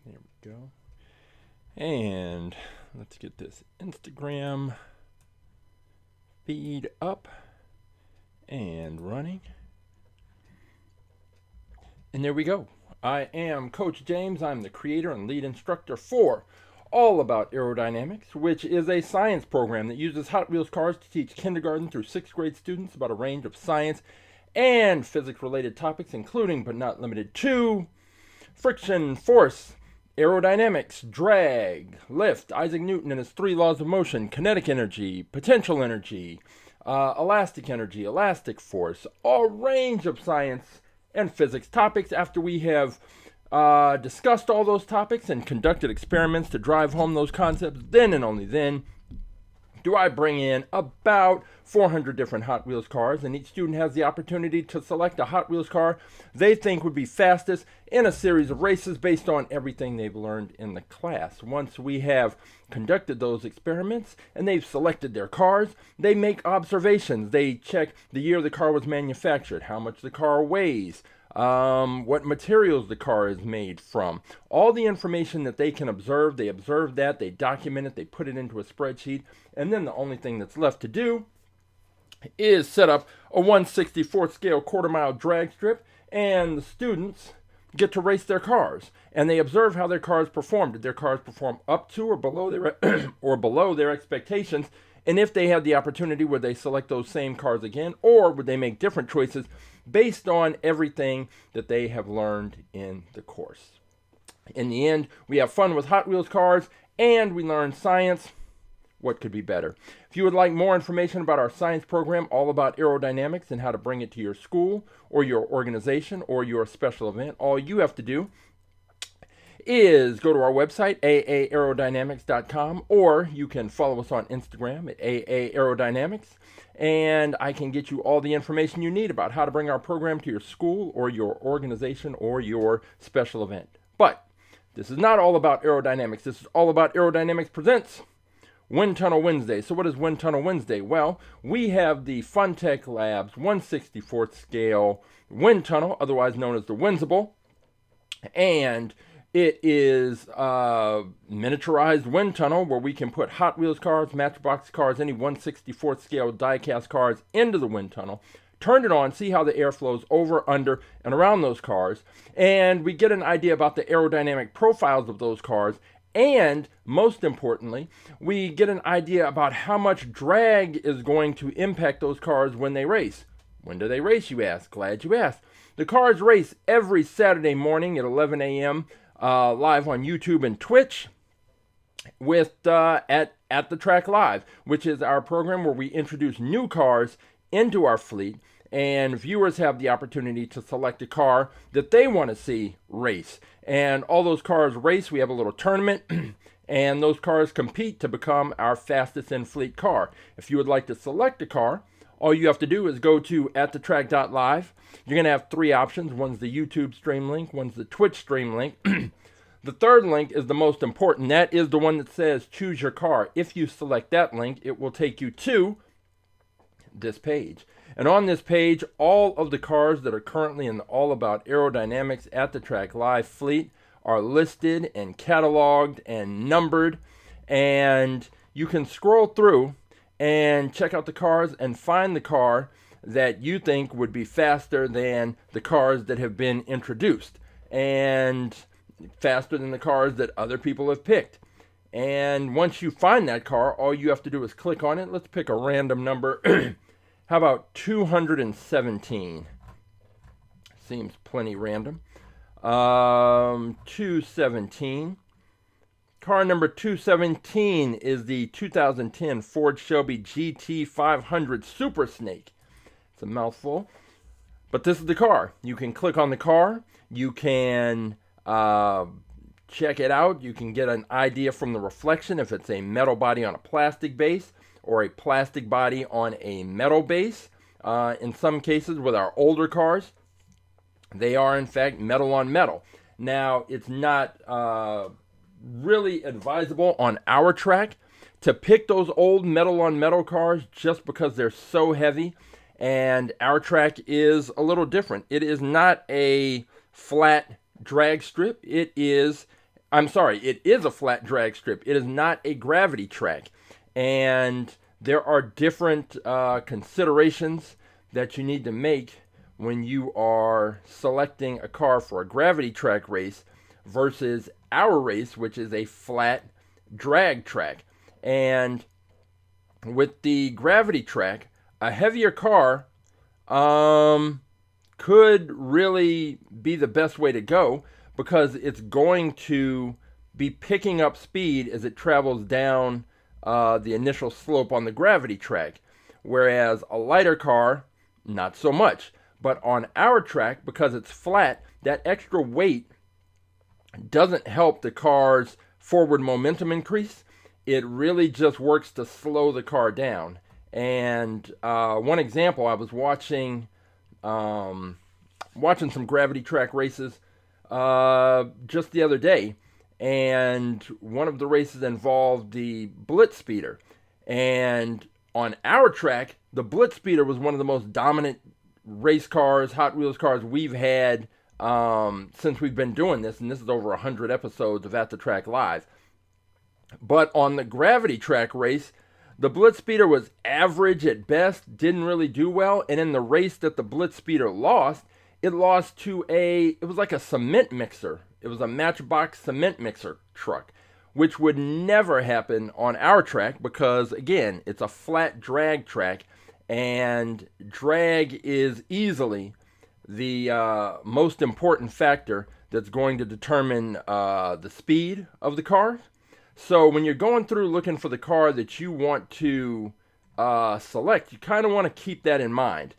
There we go. And let's get this Instagram feed up and running. And there we go. I am Coach James. I'm the creator and lead instructor for All About Aerodynamics, which is a science program that uses Hot Wheels cars to teach kindergarten through 6th grade students about a range of science and physics-related topics, including but not limited to friction, force, aerodynamics, drag, lift, Isaac Newton and his 3 laws of motion, kinetic energy, potential energy, elastic energy, elastic force, a range of science and physics topics. After we have discussed all those topics and conducted experiments to drive home those concepts, then and only then do I bring in about 400 different Hot Wheels cars, and each student has the opportunity to select a Hot Wheels car they think would be fastest in a series of races based on everything they've learned in the class. Once we have conducted those experiments and they've selected their cars, they make observations. They check the year the car was manufactured, how much the car weighs, what materials the car is made from. All the information that they can observe, they observe that, they document it, they put it into a spreadsheet, and then the only thing that's left to do is set up a 1/64th scale quarter-mile drag strip, and the students get to race their cars, and they observe how their cars perform. Did their cars perform up to or below their or below their expectations? And if they had the opportunity, would they select those same cars again, or would they make different choices based on everything that they have learned in the course? In the end, we have fun with Hot Wheels cars, and we learn science. What could be better? If you would like more information about our science program, All About Aerodynamics, and how to bring it to your school or your organization or your special event, all you have to do is go to our website, aerodynamics.com, or you can follow us on Instagram at aerodynamics, and I can get you all the information you need about how to bring our program to your school or your organization or your special event. But this is not all about aerodynamics. This is all about Aerodynamics Presents Wind Tunnel Wednesday. So what is Wind Tunnel Wednesday? Well, we have the Funtech Labs 1/64th scale wind tunnel, otherwise known as the Windsible, and it is a miniaturized wind tunnel where we can put Hot Wheels cars, Matchbox cars, any 1/64th scale die-cast cars into the wind tunnel, turn it on, see how the air flows over, under, and around those cars, and we get an idea about the aerodynamic profiles of those cars. And most importantly, we get an idea about how much drag is going to impact those cars when they race. When do they race, you ask? Glad you asked. The cars race every Saturday morning at 11 a.m. Live on YouTube and Twitch with at AtTheTrack.live, which is our program where we introduce new cars into our fleet, and viewers have the opportunity to select a car that they want to see race. And all those cars race. We have a little tournament, and those cars compete to become our fastest in-fleet car. If you would like to select a car, all you have to do is go to AtTheTrack.live. You're going to have 3 options. One's the YouTube stream link, one's the Twitch stream link. The third link is the most important. That is the one that says choose your car. If you select that link, it will take you to this page. And on this page, all of the cars that are currently in the All About Aerodynamics at the Track Live fleet are listed and cataloged and numbered. And you can scroll through and check out the cars and find the car that you think would be faster than the cars that have been introduced, and faster than the cars that other people have picked. And once you find that car, all you have to do is click on it. Let's pick a random number. How about 217? Seems plenty random. 217. Car number 217 is the 2010 Ford Shelby GT500 Super Snake. It's a mouthful, but this is the car. You can click on the car. You can check it out. You can get an idea from the reflection if it's a metal body on a plastic base, or a plastic body on a metal base. In some cases with our older cars, they are in fact metal on metal. Now, it's not really advisable on our track to pick those old metal on metal cars just because they're so heavy, and our track is a little different. It is not a flat drag strip. It is I'm sorry, it is a flat drag strip. It is not a gravity track. And there are different considerations that you need to make when you are selecting a car for a gravity track race versus our race, which is a flat drag track. And with the gravity track, a heavier car could really be the best way to go, because it's going to be picking up speed as it travels down the initial slope on the gravity track. Whereas a lighter car, not so much. But on our track, because it's flat, that extra weight doesn't help the car's forward momentum increase. It really just works to slow the car down. And one example, I was watching some gravity track races just the other day, and one of the races involved the Blitz Speeder. And on our track, the Blitz Speeder was one of the most dominant race cars, Hot Wheels cars we've had since we've been doing this, and this is over 100 episodes of AtTheTrack.live. But on the gravity track race, the Blitz Speeder was average at best, didn't really do well, and in the race that the Blitz Speeder lost, it lost to it was like a cement mixer. It was a Matchbox cement mixer truck, which would never happen on our track because, again, it's a flat drag track, and drag is easily the most important factor that's going to determine the speed of the car. So when you're going through looking for the car that you want to select, you kind of want to keep that in mind.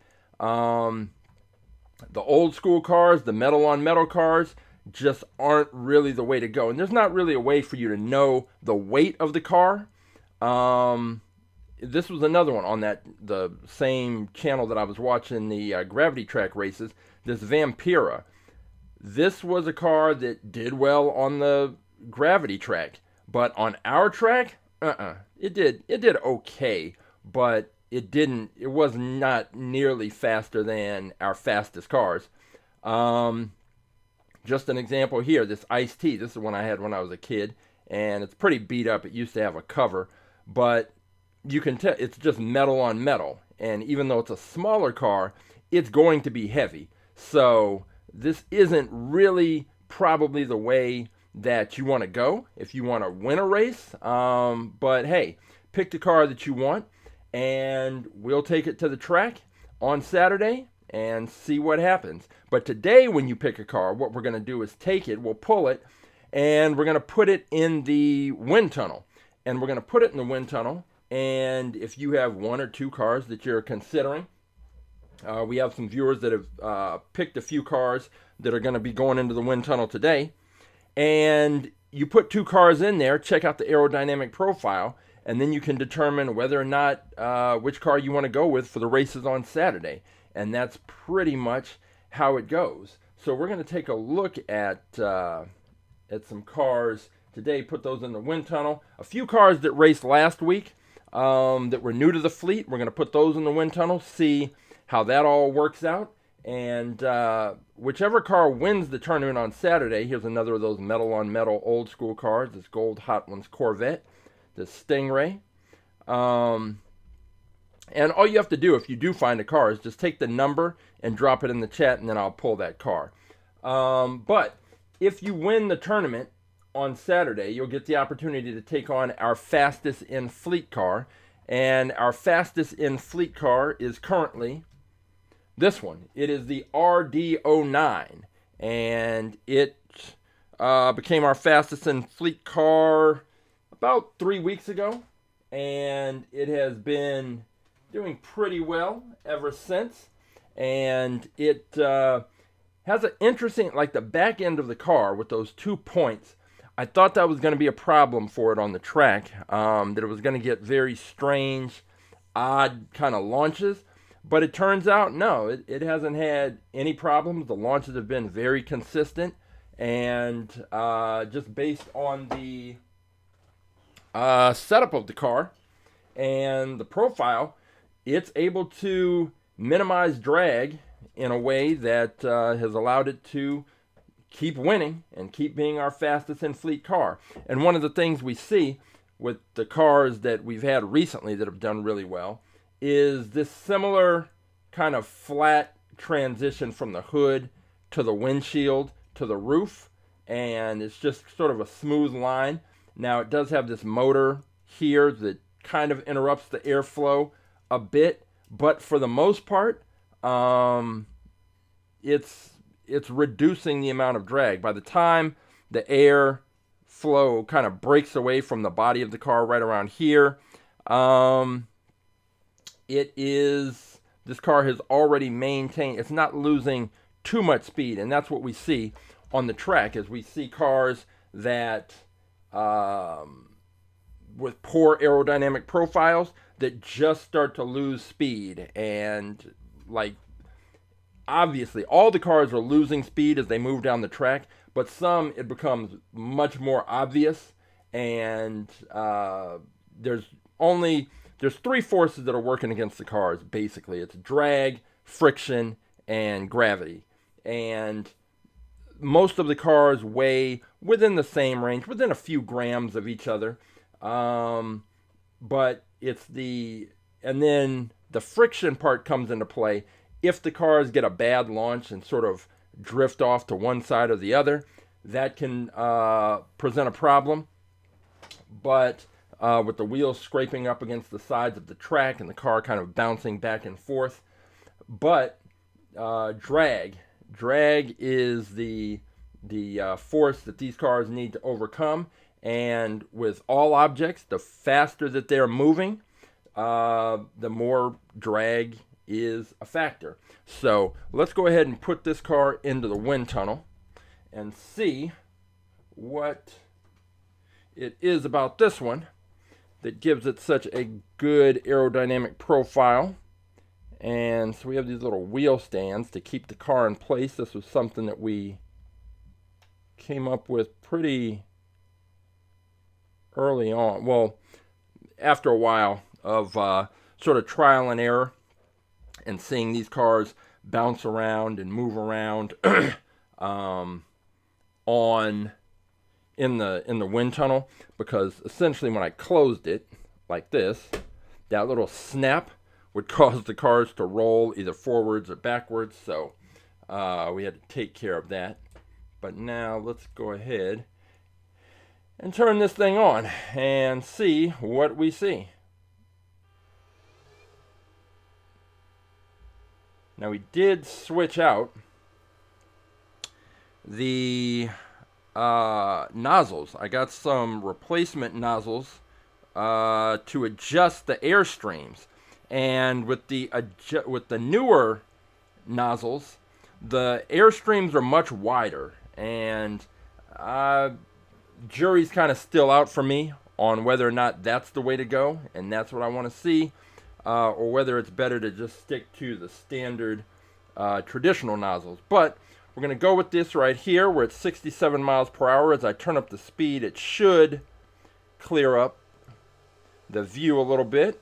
The old school cars, the metal on metal cars, just aren't really the way to go. And there's not really a way for you to know the weight of the car. This was another one on the same channel that I was watching the gravity track races, this Vampira. This was a car that did well on the gravity track, but on our track, it did okay, but it was not nearly faster than our fastest cars. Just an example here, this Ice Tea. This is one I had when I was a kid, and it's pretty beat up. It used to have a cover, but you can tell it's just metal on metal. And even though it's a smaller car, it's going to be heavy. So this isn't really probably the way that you want to go if you want to win a race. But hey, pick the car that you want, and we'll take it to the track on Saturday and see what happens. But today, when you pick a car, what we're going to do is take it, we'll pull it, and we're going to put it in the wind tunnel. And we're going to put it in the wind tunnel, and if you have one or two cars that you're considering, we have some viewers that have picked a few cars that are going to be going into the wind tunnel today. And you put two cars in there, check out the aerodynamic profile, and then you can determine whether or not which car you want to go with for the races on Saturday. And that's pretty much how it goes. So we're going to take a look at some cars today, put those in the wind tunnel. A few cars that raced last week that were new to the fleet, we're going to put those in the wind tunnel, see how that all works out. And whichever car wins the tournament on Saturday, here's another of those metal on metal old school cars, this Gold Hot Ones Corvette, this Stingray. And all you have to do if you do find a car is just take the number and drop it in the chat, and then I'll pull that car. But if you win the tournament on Saturday, you'll get the opportunity to take on our fastest in fleet car. And our fastest in fleet car is currently this one. It is the RD09, and it became our fastest in fleet car about 3 weeks ago, and it has been doing pretty well ever since. And it has an interesting, like the back end of the car with those 2 points. I thought that was going to be a problem for it on the track, that it was going to get very strange, odd kind of launches. But it turns out, no, it hasn't had any problems. The launches have been very consistent, and just based on the setup of the car and the profile, it's able to minimize drag in a way that has allowed it to keep winning and keep being our fastest in fleet car. And one of the things we see with the cars that we've had recently that have done really well is this similar kind of flat transition from the hood to the windshield to the roof, and it's just sort of a smooth line. Now it does have this motor here that kind of interrupts the airflow a bit, but for the most part, it's reducing the amount of drag. By the time the air flow kind of breaks away from the body of the car right around here, this car has already maintained, it's not losing too much speed, and that's what we see on the track, is we see cars that with poor aerodynamic profiles that just start to lose speed. And like, obviously all the cars are losing speed as they move down the track, but some it becomes much more obvious. And there's three forces that are working against the cars. Basically, it's drag, friction, and gravity. And most of the cars weigh within the same range, within a few grams of each other. But and then the friction part comes into play if the cars get a bad launch and sort of drift off to one side or the other. That can present a problem. But with the wheels scraping up against the sides of the track and the car kind of bouncing back and forth. But drag is the force that these cars need to overcome. And with all objects, the faster that they're moving, the more drag is a factor. So let's go ahead and put this car into the wind tunnel and see what it is about this one that gives it such a good aerodynamic profile. And so we have these little wheel stands to keep the car in place. This was something that we came up with pretty early on. Well, after a while of sort of trial and error and seeing these cars bounce around and move around in the wind tunnel, because essentially when I closed it like this, that little snap would cause the cars to roll either forwards or backwards. So we had to take care of that. But now let's go ahead and turn this thing on and see what we see. Now we did switch out the nozzles. I got some replacement nozzles to adjust the air streams. And with the newer nozzles, the air streams are much wider, and jury's kind of still out for me on whether or not that's the way to go, and that's what I want to see, or whether it's better to just stick to the standard traditional nozzles. But we're going to go with this right here. We're at 67 miles per hour. As I turn up the speed, it should clear up the view a little bit.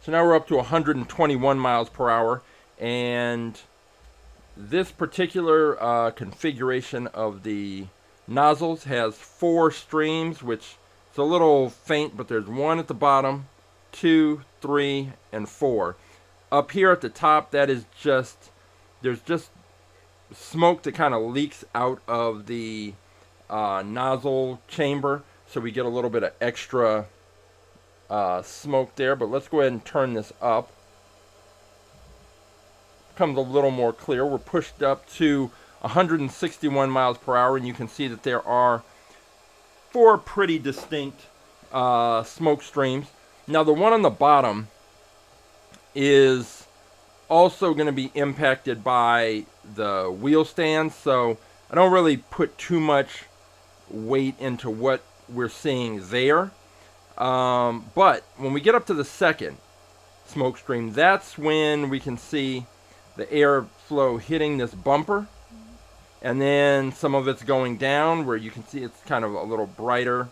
So now we're up to 121 miles per hour, and this particular configuration of the nozzles has 4 streams, which is a little faint, but there's 1 at the bottom, 2, 3, and 4. Up here at the top, there's just smoke that kind of leaks out of the nozzle chamber, so we get a little bit of extra smoke there. But let's go ahead and turn this up. Becomes a little more clear. We're pushed up to 161 miles per hour, and you can see that there are 4 pretty distinct smoke streams. Now the one on the bottom is also going to be impacted by the wheel stands, so I don't really put too much weight into what we're seeing there. But when we get up to the second smoke stream, that's when we can see the airflow hitting this bumper, and then some of it's going down where you can see it's kind of a little brighter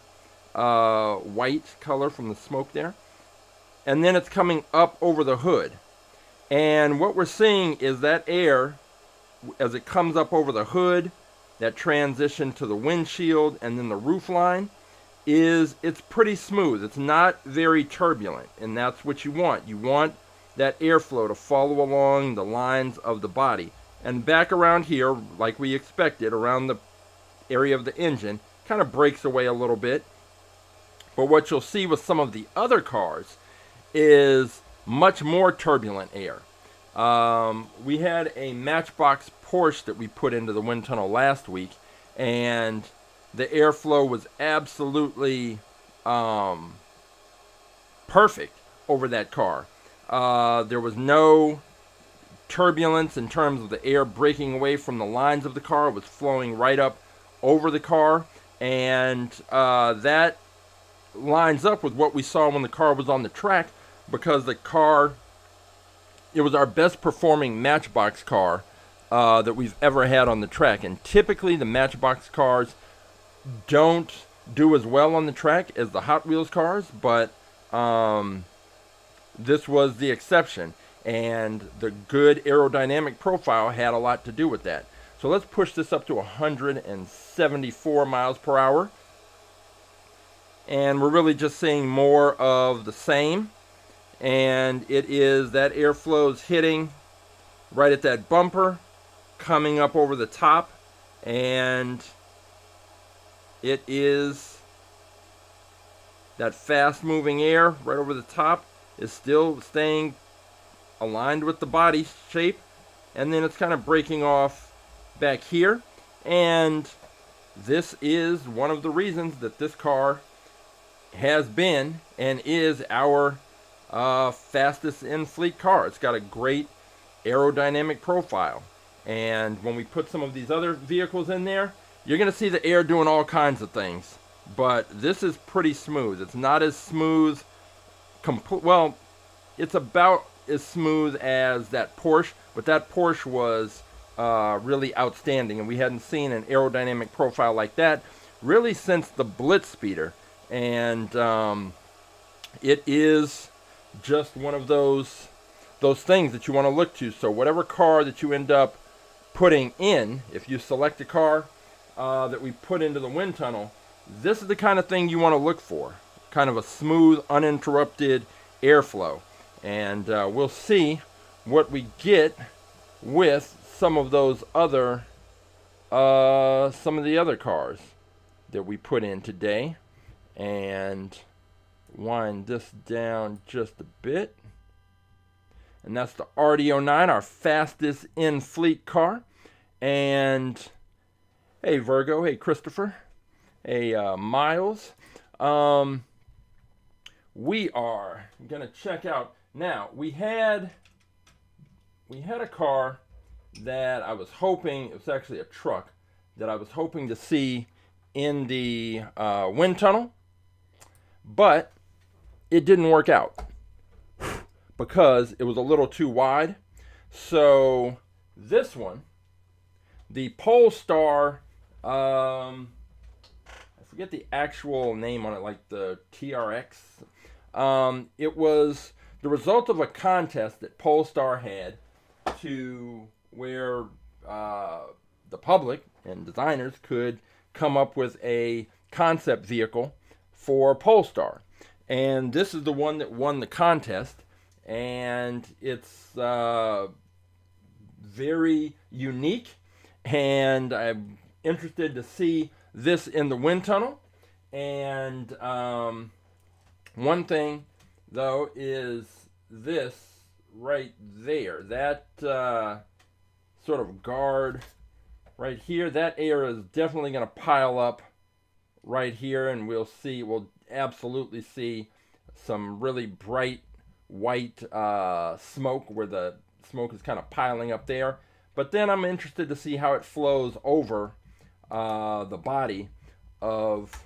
white color from the smoke there, and then it's coming up over the hood. And what we're seeing is that air as it comes up over the hood, that transition to the windshield and then the roof line, it's pretty smooth. It's not very turbulent, and that's what you want. You want that airflow to follow along the lines of the body. And back around here, like we expected, around the area of the engine, kind of breaks away a little bit. But what you'll see with some of the other cars is much more turbulent air. We had a Matchbox Porsche that we put into the wind tunnel last week, and the airflow was absolutely perfect over that car. There was no turbulence in terms of the air breaking away from the lines of the car. It was flowing right up over the car, and that lines up with what we saw when the car was on the track, because the car, it was our best performing Matchbox car that we've ever had on the track. And typically the Matchbox cars don't do as well on the track as the Hot Wheels cars, but this was the exception, and the good aerodynamic profile had a lot to do with that. So let's push this up to 174 miles per hour, and we're really just seeing more of the same. And it is that airflow is hitting right at that bumper, coming up over the top, and it is that fast moving air right over the top is still staying aligned with the body shape, and then it's kind of breaking off back here. And this is one of the reasons that this car has been and is our fastest in fleet car. It's got a great aerodynamic profile, and when we put some of these other vehicles in there, you're going to see the air doing all kinds of things, but this is pretty smooth. It's not as smooth, well, it's about as smooth as that Porsche, but that Porsche was really outstanding, and we hadn't seen an aerodynamic profile like that really since the Blitz Speeder. And it is just one of those things that you want to look to. So whatever car that you end up putting in, if you select a car that we put into the wind tunnel, this is the kind of thing you want to look for. Kind of a smooth, uninterrupted airflow. And we'll see what we get with some of those other, some of the other cars that we put in today. And wind this down just a bit. And that's the RD09, our fastest in fleet car. And hey Virgo, hey Christopher, hey Miles. We are gonna check out now. We had a car that I was hoping, it was actually a truck that I was hoping to see in the wind tunnel, but it didn't work out because it was a little too wide. So this one, the Polestar, I forget the actual name on it, like the TRX. It was the result of a contest that Polestar had to where the public and designers could come up with a concept vehicle for Polestar. And this is the one that won the contest. And it's very unique. And I'm interested to see this in the wind tunnel. And one thing, though, is this right there. That sort of guard right here. That air is definitely going to pile up right here. And we'll absolutely see some really bright white smoke where the smoke is kind of piling up there. But then I'm interested to see how it flows over the body of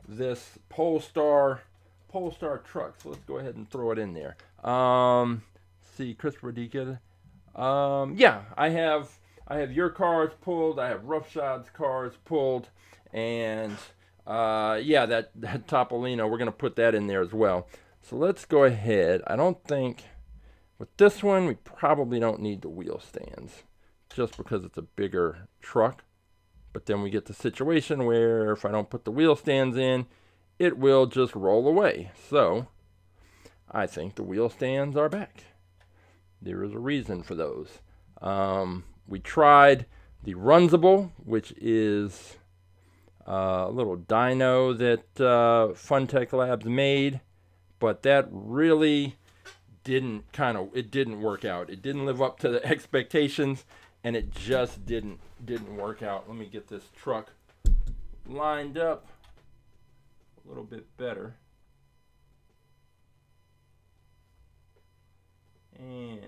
this Polestar truck. So let's go ahead and throw it in there. See, Christopher Deacon. Yeah, I have your cars pulled. I have Roughshods cars pulled, and yeah, that Topolino, we're gonna put that in there as well. So let's go ahead. I don't think with this one we probably don't need the wheel stands just because it's a bigger truck. But then we get the situation where if I don't put the wheel stands in, it will just roll away. So I think the wheel stands are back. There is a reason for those. We tried the Windsible, which is a little dyno that Funtech Labs made, but that really didn't work out. It didn't live up to the expectations, and it just didn't work out. Let me get this truck lined up a little bit better. And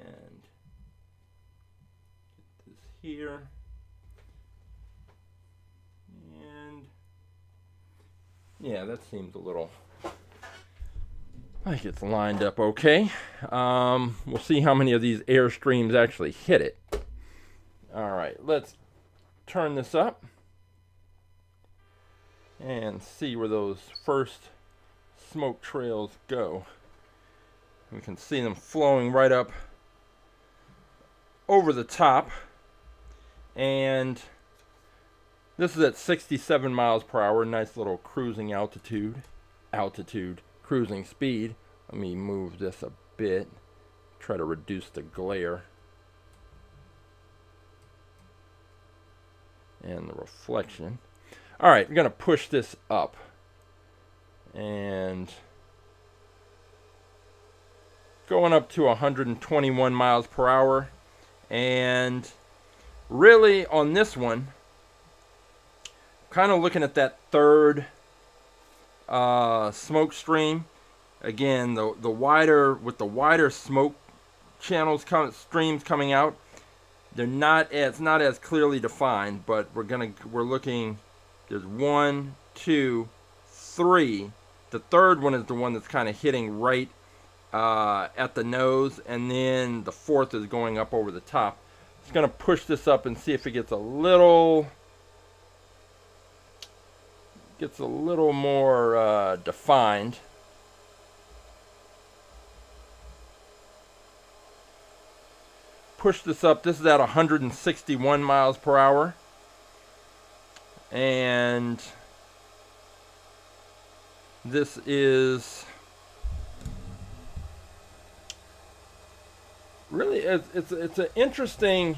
get this here. And yeah, that seems a little like it's lined up okay. We'll see how many of these air streams actually hit it. All right, let's turn this up and see where those first smoke trails go. We can see them flowing right up over the top, and this is at 67 miles per hour. Nice little cruising altitude, cruising speed. Let me move this a bit, try to reduce the glare and the reflection. All right, we're going to push this up, and going up to 121 miles per hour. And really on this one, kind of looking at that third smoke stream. Again, the wider smoke channels streams coming out, it's not as clearly defined, but we're looking. There's 1, 2, 3. The third one is the one that's kind of hitting right at the nose, and then the fourth is going up over the top. Just gonna push this up and see if it gets a little more defined. Push this up. This is at 161 miles per hour. And this is really, it's an interesting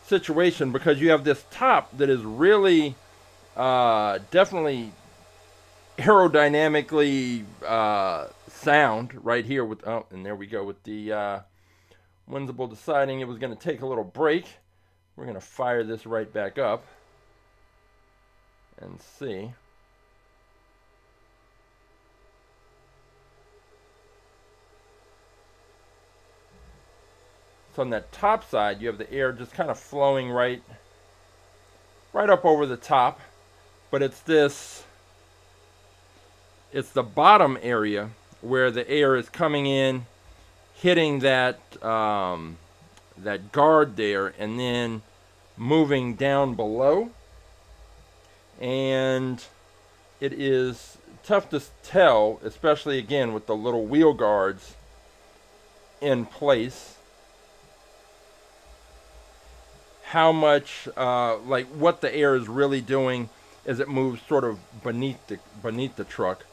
situation, because you have this top that is really definitely aerodynamically sound right here with, oh, and there we go with the Windsible deciding it was going to take a little break. We're going to fire this right back up and see. So on that top side, you have the air just kind of flowing right up over the top, but it's the bottom area where the air is coming in, hitting that that guard there, and then moving down below. And it is tough to tell, especially again with the little wheel guards in place, how much like what the air is really doing as it moves sort of beneath the truck.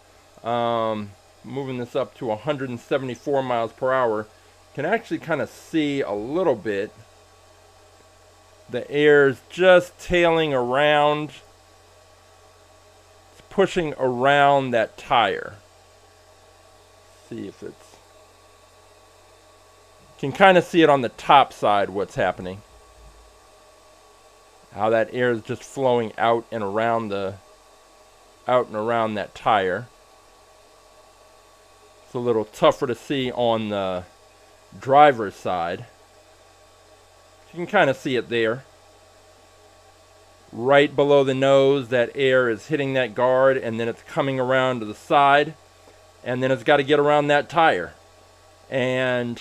Moving this up to 174 miles per hour, can actually kind of see a little bit. The air's just tailing around. It's pushing around that tire. See if it's... Can kind of see it on the top side what's happening. How that air is just flowing out and around that tire. It's a little tougher to see on the driver's side. You can kind of see it there. Right below the nose, that air is hitting that guard, and then it's coming around to the side, and then it's got to get around that tire. And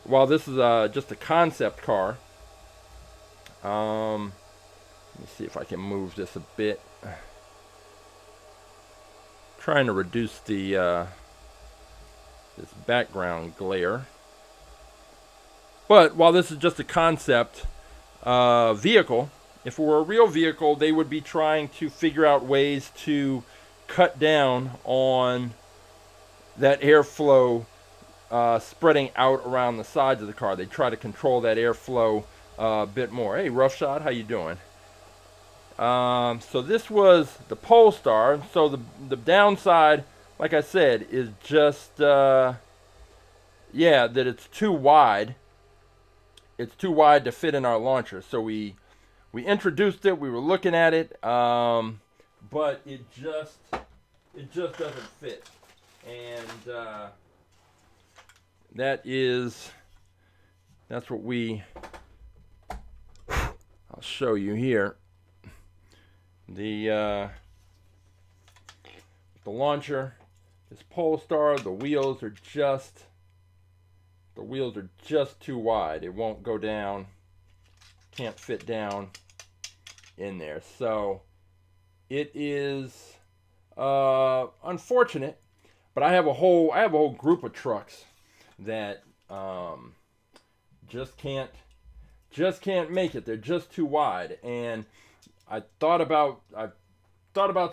while this is just a concept car, let me see if I can move this a bit. Trying to reduce the this background glare. But while this is just a concept vehicle, if it were a real vehicle, they would be trying to figure out ways to cut down on that airflow spreading out around the sides of the car. They try to control that airflow a bit more. Hey, Rough Shot, how you doing? So this was the Polestar. So the downside, like I said, is just yeah, that it's too wide. It's too wide to fit in our launcher. So we introduced it. We were looking at it, but it just doesn't fit. And that's what I'll show you here. The launcher, this Polestar, the wheels are just too wide. It won't go down, can't fit down in there. So it is unfortunate, but I have a whole group of trucks that just can't make it. They're just too wide. And I thought about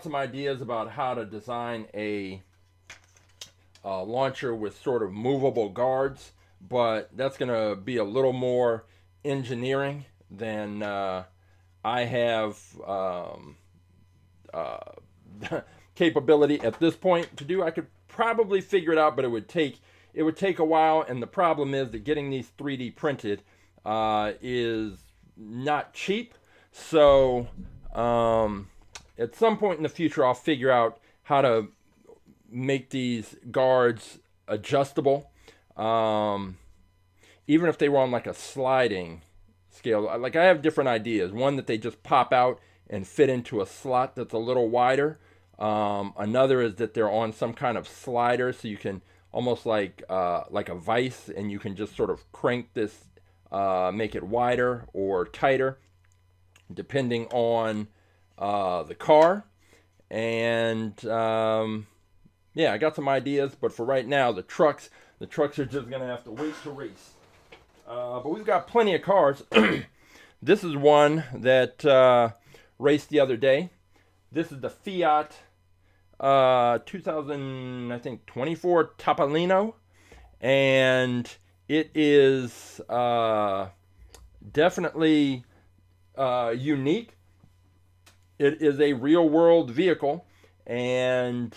some ideas about how to design a launcher with sort of movable guards, but that's going to be a little more engineering than I have capability at this point to do. I could probably figure it out, but it would take a while, and the problem is that getting these 3D printed is not cheap. So at some point in the future, I'll figure out how to make these guards adjustable, even if they were on like a sliding scale. Like, I have different ideas. One, that they just pop out and fit into a slot that's a little wider. Another is that they're on some kind of slider, so you can almost like a vise, and you can just sort of crank this, make it wider or tighter, depending on the car. And yeah, I got some ideas, but for right now, the trucks are just gonna have to wait to race. But we've got plenty of cars. This is one that raced the other day. This is the Fiat 2024 Topolino, and it is definitely unique. It is a real-world vehicle, and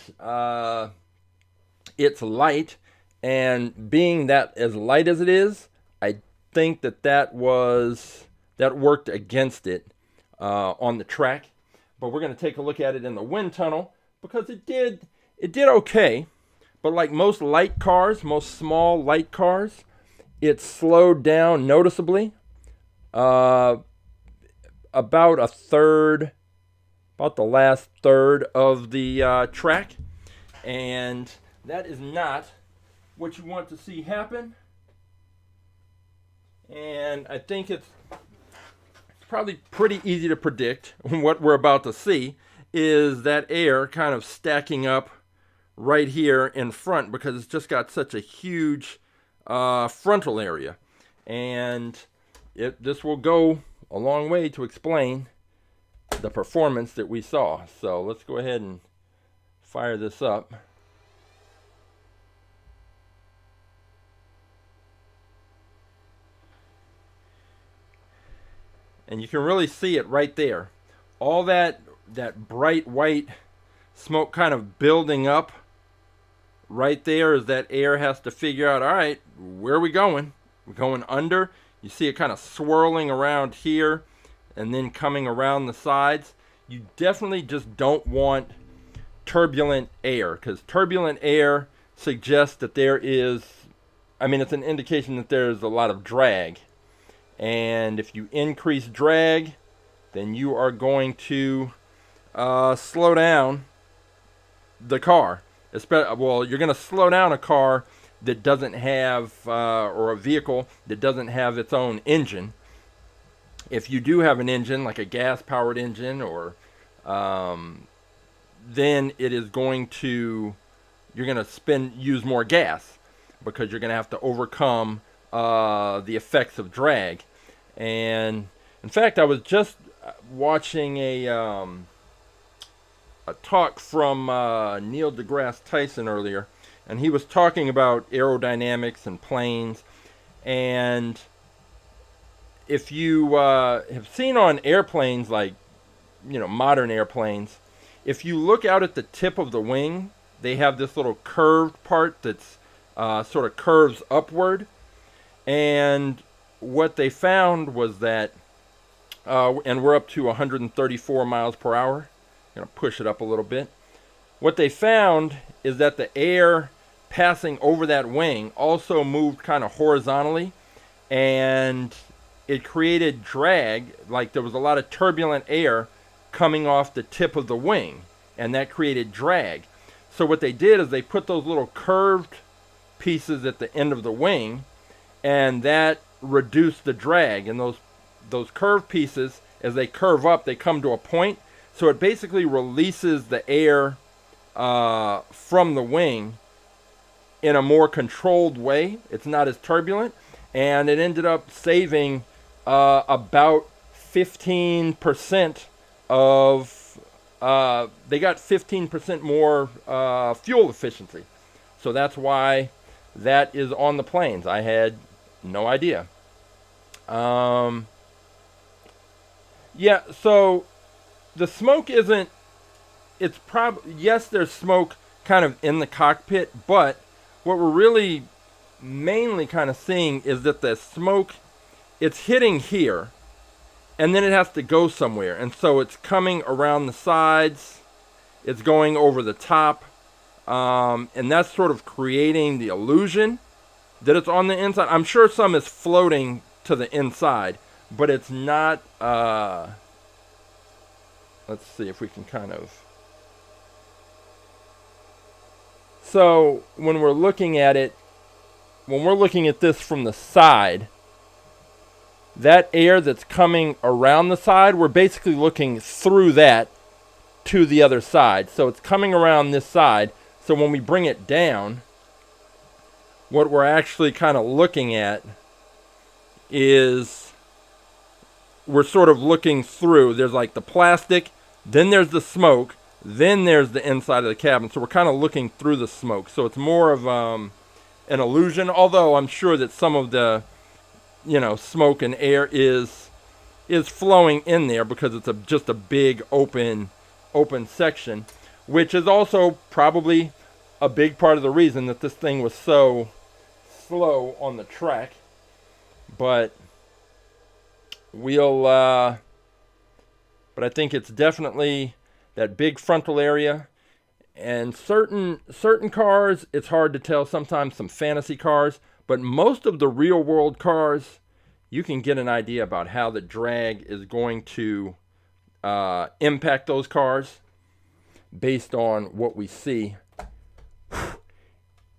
it's light. And being that as light as it is, I think that worked against it on the track. But we're going to take a look at it in the wind tunnel, because it did okay. But like most light cars, most small light cars, it slowed down noticeably. About the last third of the track. And that is not what you want to see happen. And I think it's probably pretty easy to predict. What we're about to see is that air kind of stacking up right here in front, because it's just got such a huge frontal area. And this will go a long way to explain the performance that we saw. So let's go ahead and fire this up. And you can really see it right there. All that bright white smoke kind of building up right there, is that air has to figure out, all right, where are we going? We're going under. You see it kind of swirling around here and then coming around the sides. You definitely just don't want turbulent air, because turbulent air suggests that there is, it's an indication that there's a lot of drag. And if you increase drag, then you are going to slow down the car. Well, you're going to slow down a car that doesn't have, or a vehicle that doesn't have its own engine. If you do have an engine, like a gas-powered engine, or then you're going to use more gas, because you're going to have to overcome the effects of drag. And in fact, I was just watching a talk from Neil deGrasse Tyson earlier, and he was talking about aerodynamics and planes. And if you have seen on airplanes, like, modern airplanes, if you look out at the tip of the wing, they have this little curved part that's sort of curves upward. And what they found was that, and we're up to 134 miles per hour. I'm going to push it up a little bit. What they found is that the air passing over that wing also moved kind of horizontally, and it created drag. Like, there was a lot of turbulent air coming off the tip of the wing, and that created drag. So what they did is they put those little curved pieces at the end of the wing, and that reduced the drag. And those curved pieces, as they curve up, they come to a point. So it basically releases the air from the wing in a more controlled way. It's not as turbulent, and it ended up saving about 15% of, they got 15% more fuel efficiency. So that's why that is on the planes. I had no idea. Yeah, so the smoke isn't, it's probably, yes, there's smoke kind of in the cockpit, but what we're really mainly kind of seeing is that the smoke, it's hitting here, and then it has to go somewhere. And so it's coming around the sides, it's going over the top, and that's sort of creating the illusion that it's on the inside. I'm sure some is floating to the inside, but it's not, let's see if we can kind of, so when we're looking at it, when we're looking at this from the side, that air that's coming around the side, we're basically looking through that to the other side. So it's coming around this side. So when we bring it down, what we're actually kind of looking at is, we're sort of looking through. There's like the plastic, then there's the smoke, then there's the inside of the cabin. So we're kind of looking through the smoke. So it's more of an illusion, although I'm sure that some of the, smoke and air is flowing in there because it's just a big open section, which is also probably a big part of the reason that this thing was so slow on the track. But but I think it's definitely that big frontal area. And certain cars, it's hard to tell. Sometimes some fantasy cars, but most of the real world cars, you can get an idea about how the drag is going to impact those cars based on what we see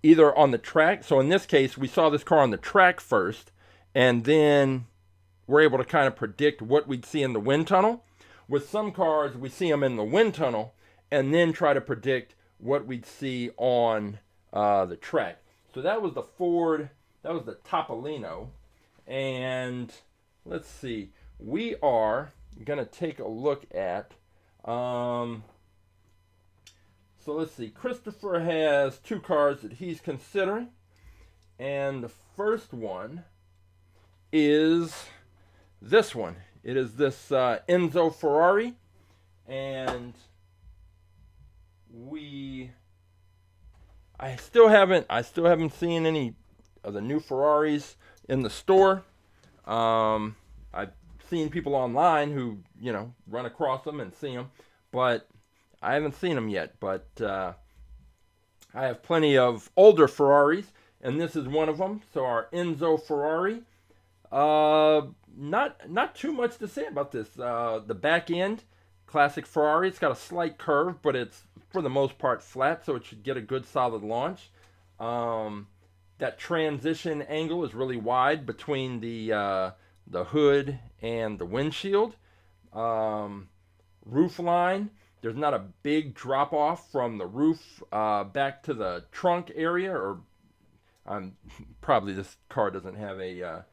either on the track. So in this case, we saw this car on the track first, and then we're able to kind of predict what we'd see in the wind tunnel. With some cars, we see them in the wind tunnel and then try to predict what we'd see on the track. So that was the Ford, that was the Topolino. And let's see, we are going to take a look at, so let's see, Christopher has two cars that he's considering. And the first one is this one. It is this Enzo Ferrari, and I still haven't seen any of the new Ferraris in the store. I've seen people online who run across them and see them, but I haven't seen them yet. But I have plenty of older Ferraris, and this is one of them. So our Enzo Ferrari. Not too much to say about this. The back end, classic Ferrari, it's got a slight curve, but it's for the most part flat, so it should get a good solid launch. That transition angle is really wide between the hood and the windshield. Roof line, there's not a big drop off from the roof back to the trunk area, or I'm probably this car doesn't have a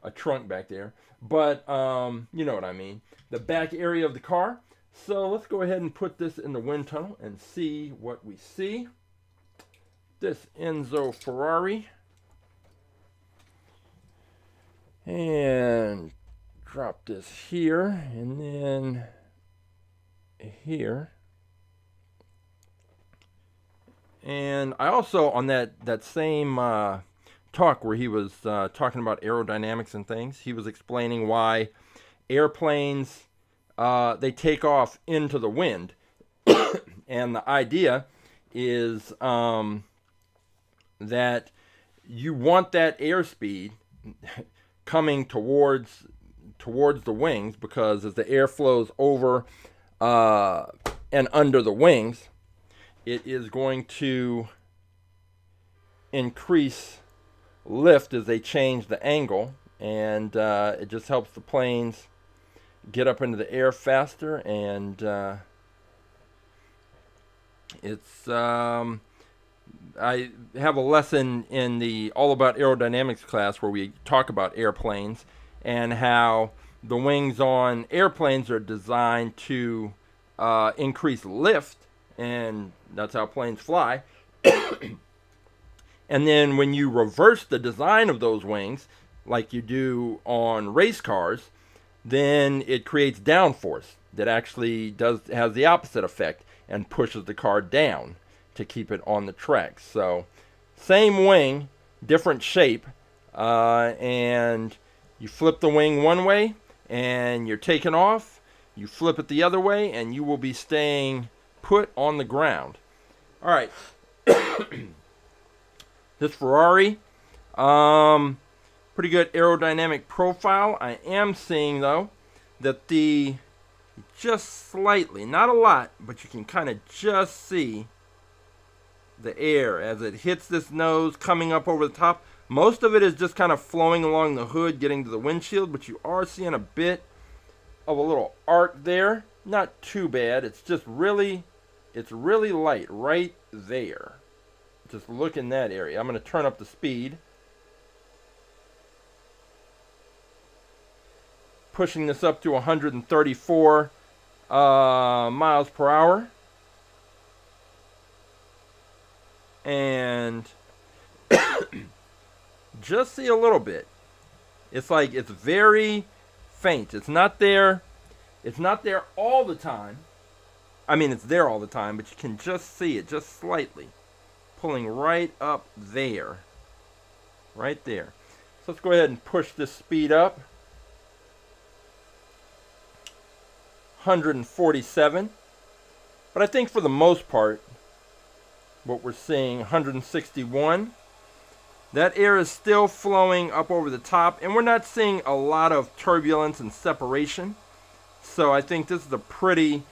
a trunk back there, but you know what I mean. The back area of the car. So let's go ahead and put this in the wind tunnel and see what we see. This Enzo Ferrari. And drop this here and then here. And I also, on that same talk where he was talking about aerodynamics and things, he was explaining why airplanes, they take off into the wind. And the idea is that you want that airspeed coming towards the wings, because as the air flows over and under the wings, it is going to increase lift as they change the angle, and it just helps the planes get up into the air faster. And it's I have a lesson in the All About Aerodynamics class where we talk about airplanes and how the wings on airplanes are designed to increase lift, and that's how planes fly. And then when you reverse the design of those wings, like you do on race cars, then it creates downforce that actually has the opposite effect and pushes the car down to keep it on the track. So same wing, different shape, and you flip the wing one way and you're taking off, you flip it the other way and you will be staying put on the ground. All right. This Ferrari, pretty good aerodynamic profile. I am seeing though that just slightly, not a lot, but you can kind of just see the air as it hits this nose coming up over the top. Most of it is just kind of flowing along the hood, getting to the windshield, but you are seeing a bit of a little arc there. Not too bad. It's just really light right there. Just look in that area. I'm going to turn up the speed. Pushing this up to 134 miles per hour. And just see a little bit. It's like it's very faint. It's not there. It's not there all the time. I mean, it's there all the time, but you can just see it just slightly. Pulling right up there. Right there. So let's go ahead and push this speed up. 147. But I think for the most part, what we're seeing, 161. That air is still flowing up over the top, and we're not seeing a lot of turbulence and separation. So I think this is a pretty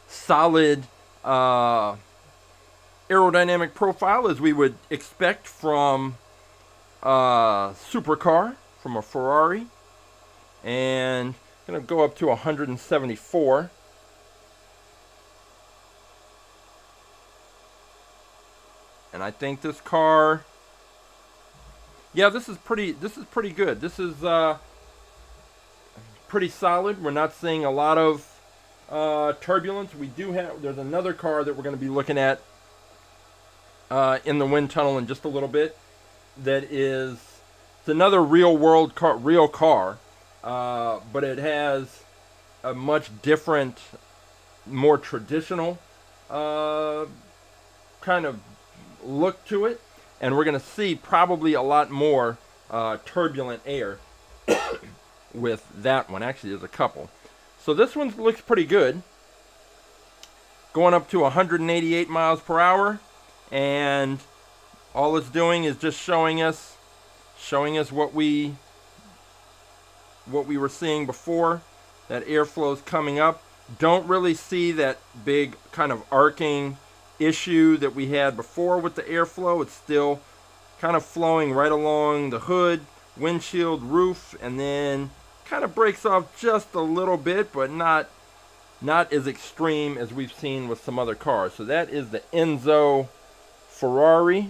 solid aerodynamic profile, as we would expect from a supercar, from a Ferrari. And I'm going to go up to 174. And I think this car, yeah, this is pretty good. This is pretty solid. We're not seeing a lot of turbulence. There's another car that we're going to be looking at in the wind tunnel in just a little bit. It's another real car, but it has a much different, more traditional kind of look to it, and we're going to see probably a lot more turbulent air with that one. Actually, there's a couple. So this one looks pretty good, going up to 188 miles per hour, and all it's doing is just showing us what we were seeing before. That airflow is coming up. Don't really see that big kind of arcing issue that we had before with the airflow. It's still kind of flowing right along the hood, windshield, roof, and then kind of breaks off just a little bit, but not as extreme as we've seen with some other cars. So that is the Enzo Ferrari.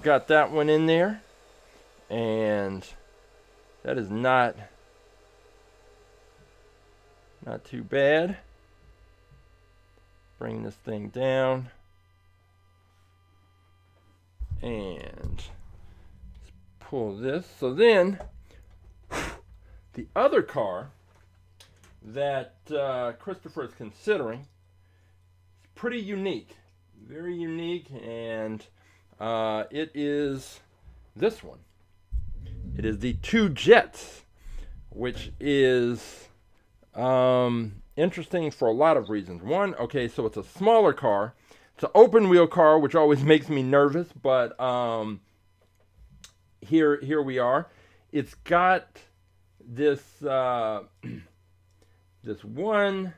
Got that one in there. And that is not too bad. Bring this thing down. And pull this. So then, the other car that Christopher is considering is pretty unique. Very unique, and it is this one. It is the two jets, which is interesting for a lot of reasons. One, okay, so it's a smaller car. It's an open wheel car, which always makes me nervous, but here we are. It's got this this one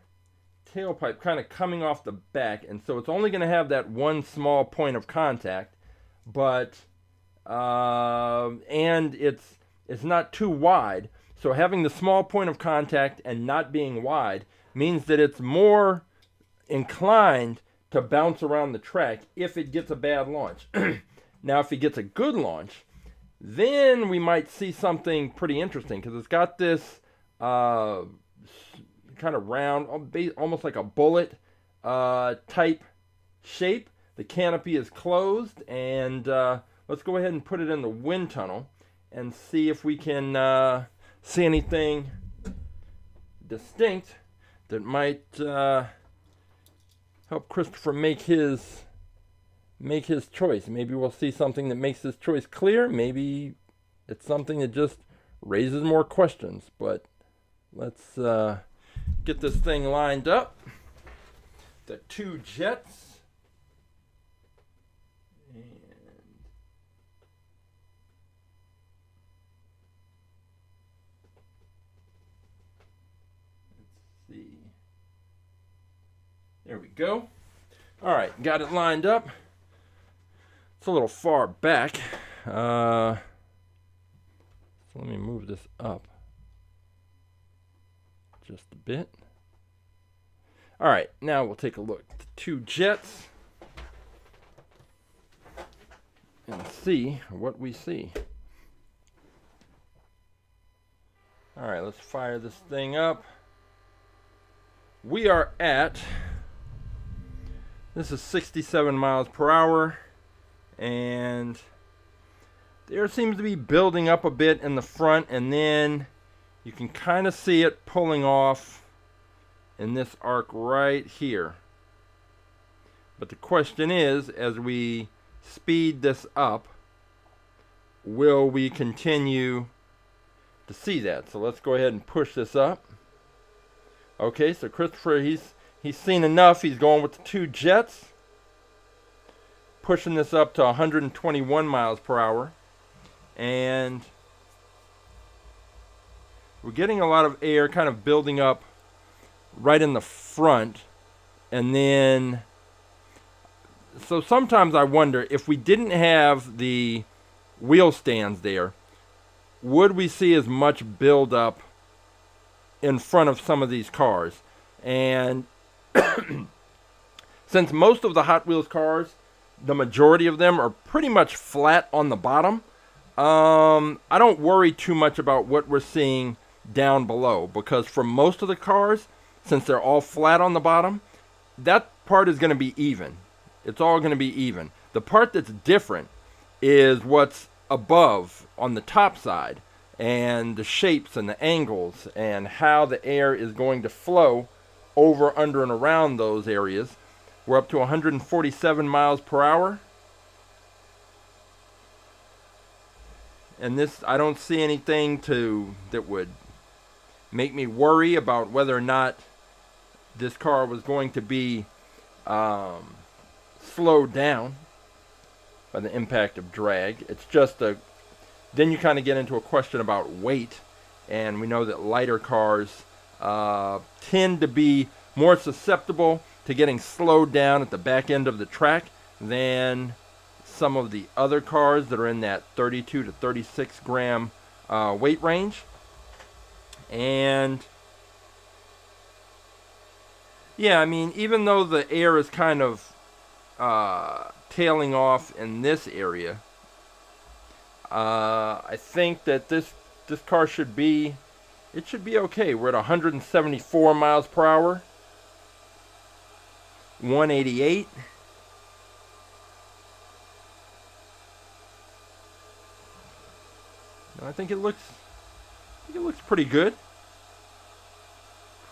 tailpipe kind of coming off the back, and so it's only going to have that one small point of contact, but and it's not too wide. So having the small point of contact and not being wide means that it's more inclined to bounce around the track if it gets a bad launch. Now, if it gets a good launch, then we might see something pretty interesting, because it's got this kind of round, almost like a bullet type shape. The canopy is closed, and let's go ahead and put it in the wind tunnel and see if we can see anything distinct that might help Christopher make his choice. Maybe we'll see something that makes his choice clear. Maybe it's something that just raises more questions. But let's get this thing lined up. The two jets. And let's see. There we go. All right, got it lined up. It's a little far back. So let me move this up just a bit. All right, now we'll take a look at the two jets and see what we see. All right, let's fire this thing up. We are at, this is 67 miles per hour, and the air seems to be building up a bit in the front, and then you can kind of see it pulling off in this arc right here. But the question is, as we speed this up, will we continue to see that? So let's go ahead and push this up. Okay, so Christopher, he's seen enough. He's going with the two jets, pushing this up to 121 miles per hour. And we're getting a lot of air kind of building up right in the front. And then, so sometimes I wonder, if we didn't have the wheel stands there, would we see as much buildup in front of some of these cars? And since most of the Hot Wheels cars, the majority of them are pretty much flat on the bottom, I don't worry too much about what we're seeing down below, because for most of the cars, since they're all flat on the bottom, that part is going to be even. It's all going to be even. The part that's different is what's above on the top side, and the shapes and the angles and how the air is going to flow over, under, and around those areas. We're up to 147 miles per hour. And this, I don't see anything that would make me worry about whether or not this car was going to be slowed down by the impact of drag. It's just then you kind of get into a question about weight, and we know that lighter cars tend to be more susceptible to getting slowed down at the back end of the track than some of the other cars that are in that 32 to 36 gram weight range. And yeah, I mean, even though the air is kind of tailing off in this area. I think that this car should be okay. We're at 174 miles per hour, 188. I think it looks pretty good.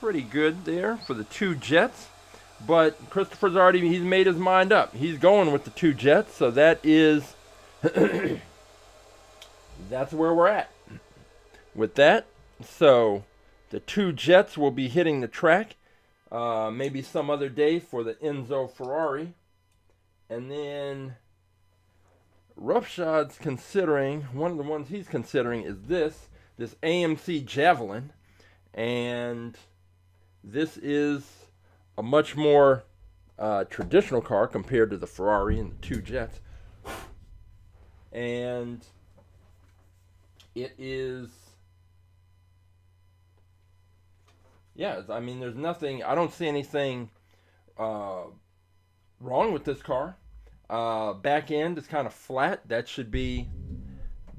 Pretty good there for the two jets. But Christopher's he's made his mind up. He's going with the two jets, so that is that's where we're at with that. So the two jets will be hitting the track maybe some other day for the Enzo Ferrari. And then Roughshod's considering, one of the ones he's considering is this AMC Javelin. And this is a much more traditional car compared to the Ferrari and the two jets. And it is, yeah, I mean, there's nothing, I don't see anything wrong with this car. Back end is kind of flat. That should be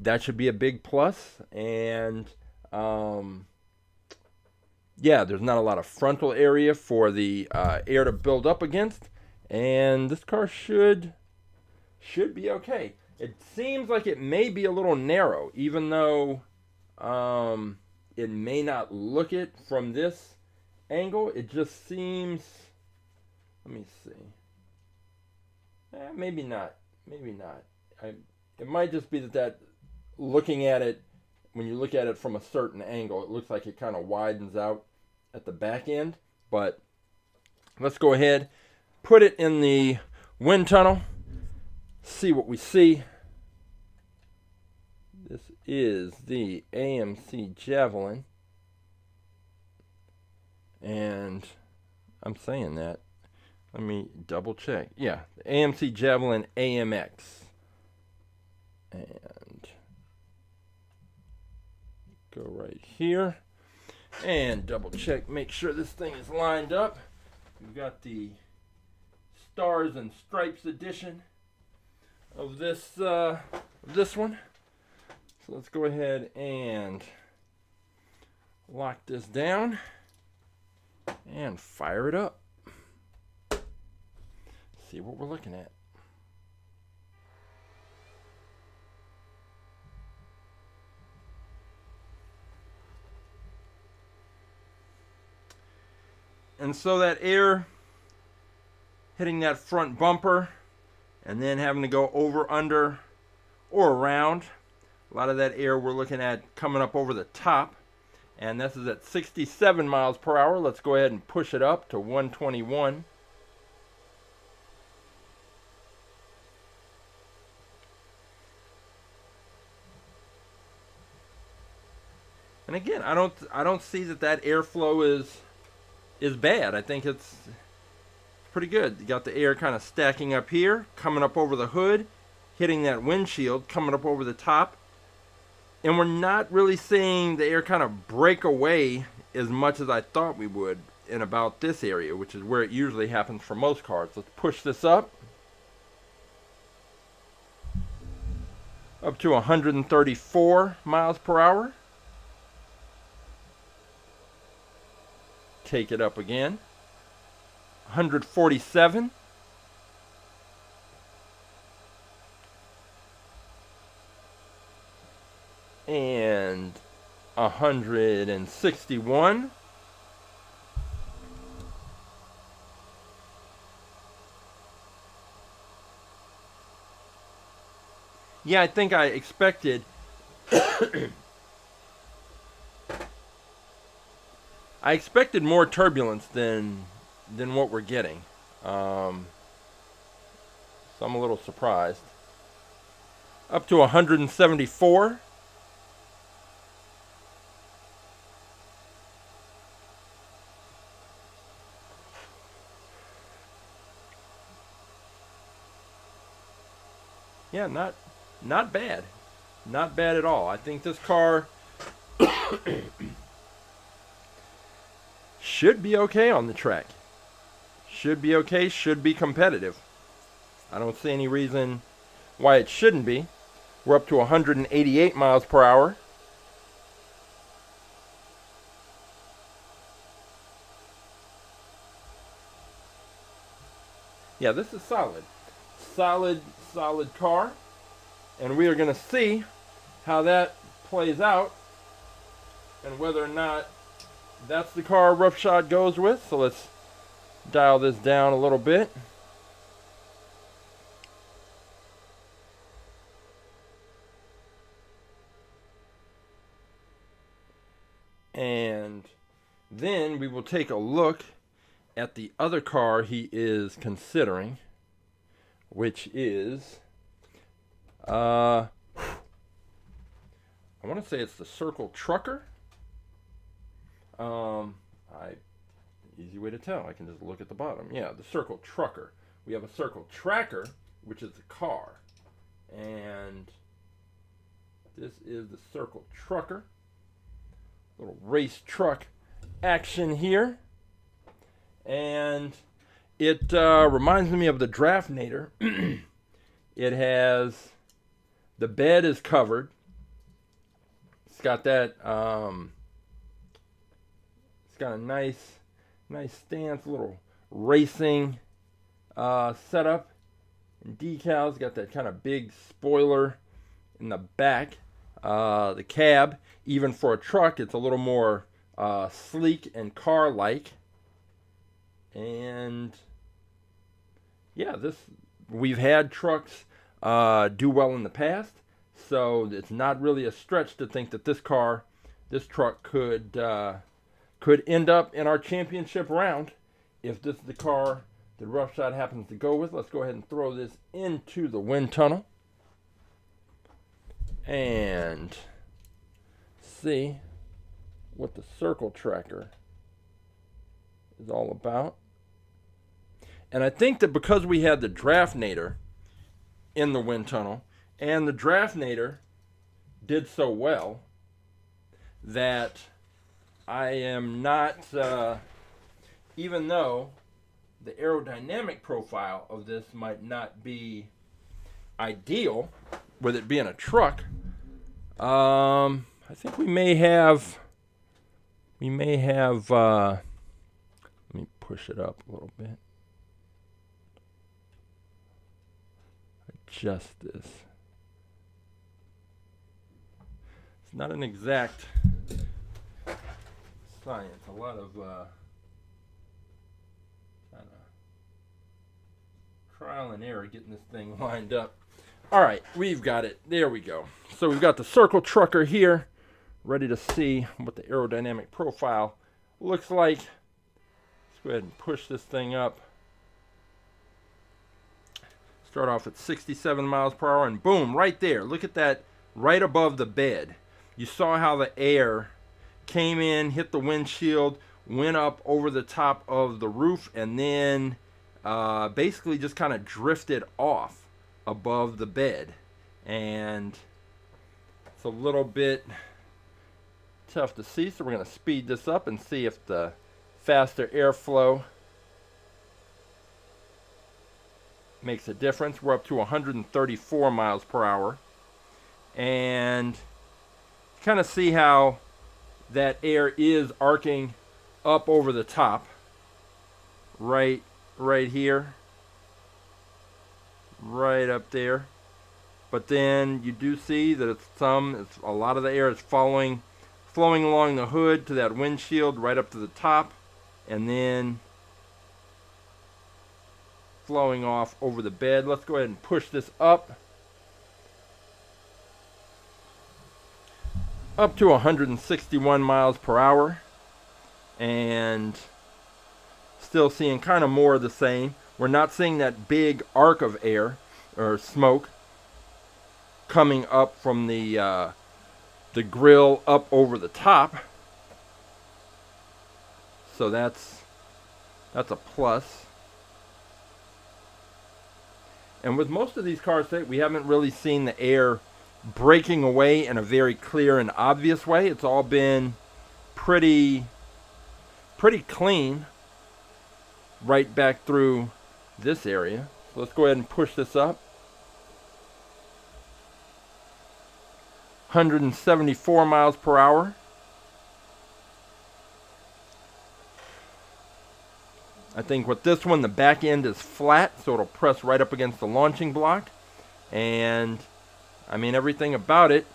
a big plus. And yeah, there's not a lot of frontal area for the air to build up against, and this car should be okay. It seems like it may be a little narrow, even though it may not look it from this angle. It just seems, let me see. Maybe not. It might just be that looking at it, when you look at it from a certain angle, it looks like it kind of widens out at the back end. But let's go ahead, put it in the wind tunnel, see what we see. This is the AMC Javelin. And I'm saying that. Let me double check. Yeah, the AMC Javelin AMX. And go right here and double check, make sure this thing is lined up. We've got the Stars and Stripes edition of this one. So let's go ahead and lock this down and fire it up. See what we're looking at. And so that air hitting that front bumper and then having to go over, under, or around. A lot of that air we're looking at coming up over the top. And this is at 67 miles per hour. Let's go ahead and push it up to 121. And again, I don't see that airflow is bad. I think it's pretty good. You got the air kind of stacking up here, coming up over the hood, hitting that windshield, coming up over the top. And we're not really seeing the air kind of break away as much as I thought we would in about this area, which is where it usually happens for most cars. Let's push this up to 134 miles per hour. Take it up again. 147. And 161. Yeah, I think I expected I expected more turbulence than what we're getting. So I'm a little surprised. Up to 174. Yeah, not bad. Not bad at all. I think this car should be okay on the track. Should be okay, should be competitive. I don't see any reason why it shouldn't be. We're up to 188 miles per hour. Yeah, this is solid. Solid car. And we are going to see how that plays out and whether or not that's the car Roughshod goes with. So let's dial this down a little bit. And then we will take a look at the other car he is considering, which is, I want to say it's the Circle Trucker. Easy way to tell. I can just look at the bottom. Yeah, the Circle Trucker. We have a Circle Tracker, which is the car. And this is the Circle Trucker. Little race truck action here. And it reminds me of the Draftnator. It has, the bed is covered. It's got that, it's got a nice stance, little racing setup. And decals, got that kind of big spoiler in the back. The cab, even for a truck, it's a little more sleek and car-like. And yeah, we've had trucks do well in the past, so it's not really a stretch to think that this truck could end up in our championship round if this is the car that Roughshod happens to go with. Let's go ahead and throw this into the wind tunnel and see what the Circle Tracker is all about. And I think that because we had the Draftnator in the wind tunnel, and the Draftnator did so well, that I am not, even though the aerodynamic profile of this might not be ideal, with it being a truck, I think we may have, let me push it up a little bit. Adjust this. It's not an exact science. A lot of trial and error getting this thing lined up. All right, we've got it. There we go. So we've got the Circle Trucker here, ready to see what the aerodynamic profile looks like. Let's go ahead and push this thing up. Start off at 67 miles per hour, and boom, right there. Look at that, right above the bed. You saw how the air came in, hit the windshield, went up over the top of the roof, and then basically just kind of drifted off above the bed. And it's a little bit tough to see, so we're going to speed this up and see if the faster airflow makes a difference. We're up to 134 miles per hour, and kind of see how that air is arcing up over the top right here, right up there. But then you do see that it's a lot of the air is flowing along the hood to that windshield right up to the top, and then flowing off over the bed. Let's go ahead and push this up to 161 miles per hour, and still seeing kind of more of the same. We're not seeing that big arc of air or smoke coming up from the grill up over the top, so that's a plus. And with most of these cars today, we haven't really seen the air breaking away in a very clear and obvious way. It's all been pretty clean right back through this area. So let's go ahead and push this up. 174 miles per hour. I think with this one, the back end is flat, so it'll press right up against the launching block. And, I mean, everything about it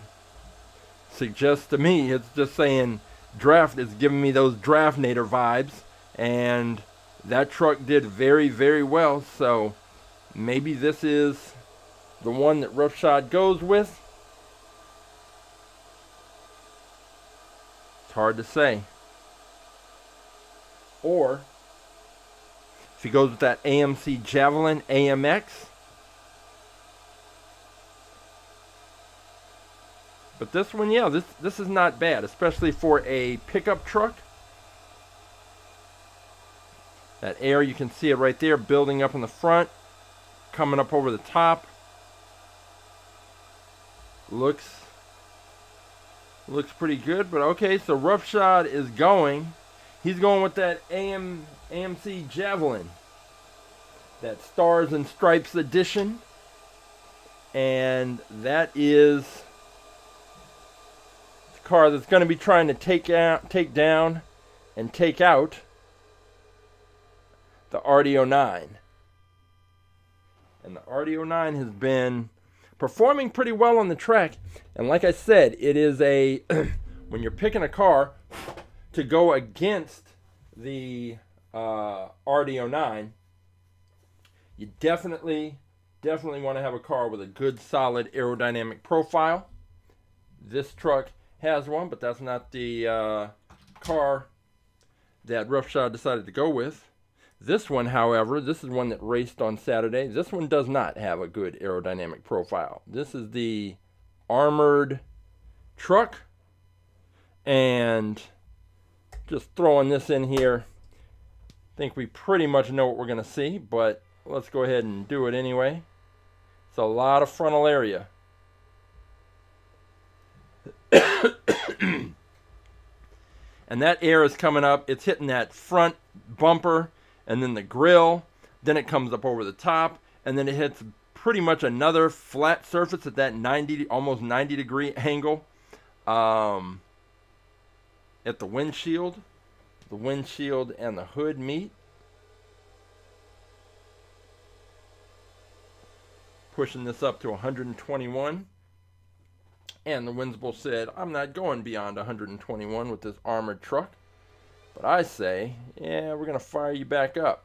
suggests to me, it's just saying draft, is giving me those Draftnator vibes. And that truck did very, very well. So, maybe this is the one that Roughshod goes with. It's hard to say. Or if he goes with that AMC Javelin AMX. But this one, yeah, this is not bad, especially for a pickup truck. That air, you can see it right there, building up in the front, coming up over the top. Looks pretty good, but okay, so Roughshod is going. He's going with that AMC Javelin, that Stars and Stripes edition, and that is the car that's going to be trying to take down and take out the RD09. And the RD09 has been performing pretty well on the track, and like I said, it is a when you're picking a car to go against the RD09, you definitely want to have a car with a good, solid aerodynamic profile. This truck has one, but that's not the car that Roughshod decided to go with. This one, however, this is one that raced on Saturday. This one does not have a good aerodynamic profile. This is the armored truck, and just throwing this in here, I think we pretty much know what we're going to see, but let's go ahead and do it anyway. It's a lot of frontal area. And that air is coming up. It's hitting that front bumper and then the grill. Then it comes up over the top, and then it hits pretty much another flat surface at that almost 90 degree angle. At the windshield and the hood meet. Pushing this up to 121. And the Windsible said, I'm not going beyond 121 with this armored truck. But I say, yeah, we're going to fire you back up.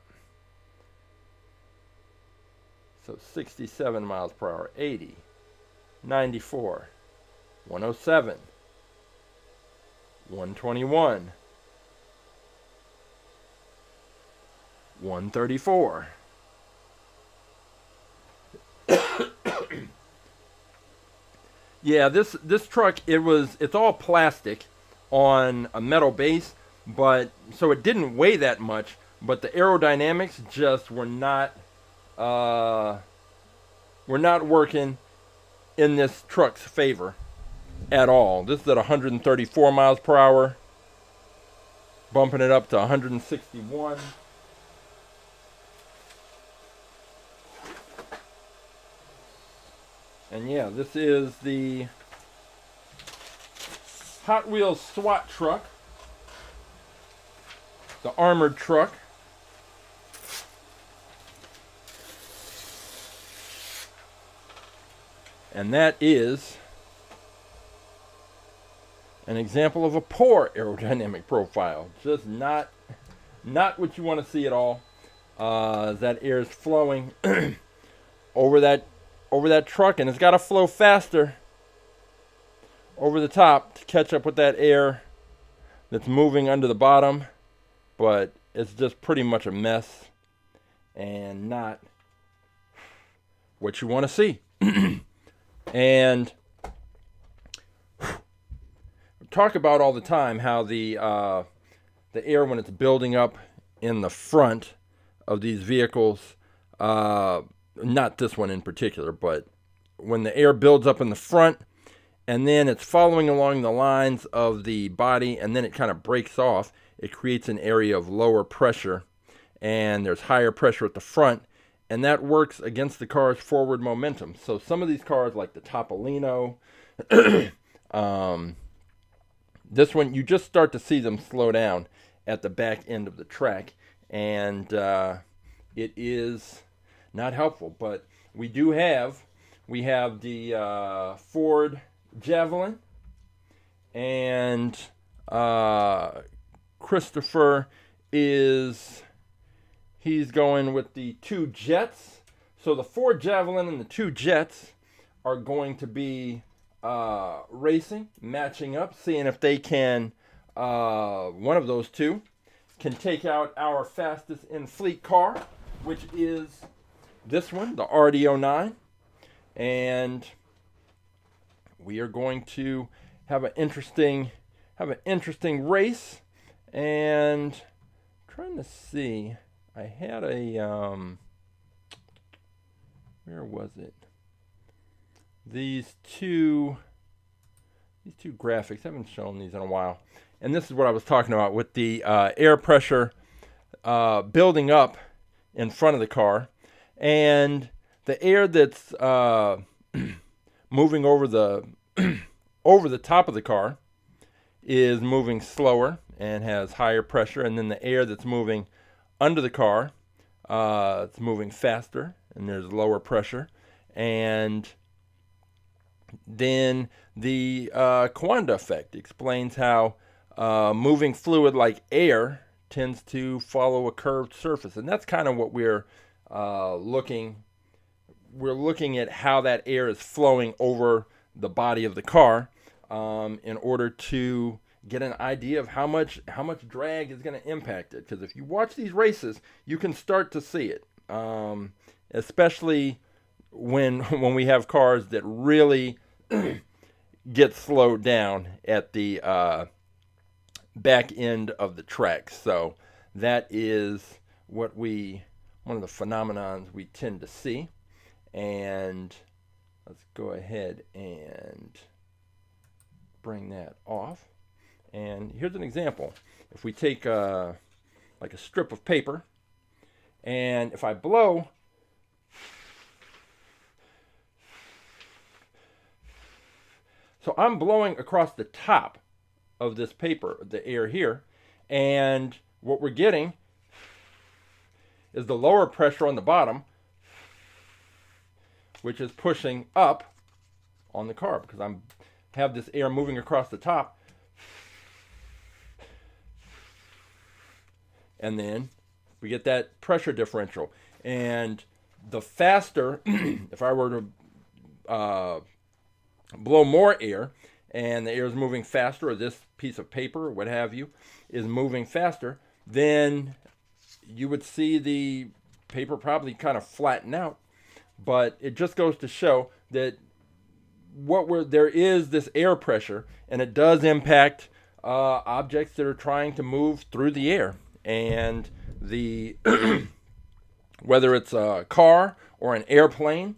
So 67 miles per hour, 80, 94, 107. 121, 134. Yeah, this truck, it's all plastic on a metal base, but so it didn't weigh that much, but the aerodynamics just were not working in this truck's favor at all. This is at 134 miles per hour, bumping it up to 161. And yeah, this is the Hot Wheels SWAT truck, the armored truck. And that is an example of a poor aerodynamic profile. Just not what you want to see at all. That air is flowing over that truck, and it's got to flow faster over the top to catch up with that air that's moving under the bottom. But it's just pretty much a mess and not what you want to see. And we talk about all the time how the air, when it's building up in the front of these vehicles, not this one in particular, but when the air builds up in the front and then it's following along the lines of the body and then it kind of breaks off, it creates an area of lower pressure, and there's higher pressure at the front, and that works against the car's forward momentum. So some of these cars, like the Topolino, this one, you just start to see them slow down at the back end of the track, and it is not helpful. But we have the Ford Javelin, and Christopher he's going with the two Jets. So the Ford Javelin and the two Jets are going to be racing, matching up, seeing if they can, one of those two can take out our fastest in fleet car, which is this one, the RD09. And we are going to have an interesting race. And I'm trying to see, I had a where was it? These two graphics, I haven't shown these in a while. And this is what I was talking about with the air pressure building up in front of the car, and the air that's moving over the over the top of the car is moving slower and has higher pressure, and then the air that's moving under the car, it's moving faster and there's lower pressure. And then the Coanda effect explains how moving fluid like air tends to follow a curved surface, and that's kind of what we're looking at, how that air is flowing over the body of the car in order to get an idea of how much drag is going to impact it. Because if you watch these races, you can start to see it, especially when we have cars that really get slowed down at the back end of the track. So that is one of the phenomenons we tend to see. And let's go ahead and bring that off. And here's an example. If we take like a strip of paper, and if I blow, so I'm blowing across the top of this paper, the air here, and what we're getting is the lower pressure on the bottom, which is pushing up on the car because I have this air moving across the top. And then we get that pressure differential. And the faster, if I were to blow more air, and the air is moving faster, or this piece of paper, or what have you, is moving faster, then you would see the paper probably kind of flatten out. But it just goes to show that there is this air pressure, and it does impact objects that are trying to move through the air. And the whether it's a car or an airplane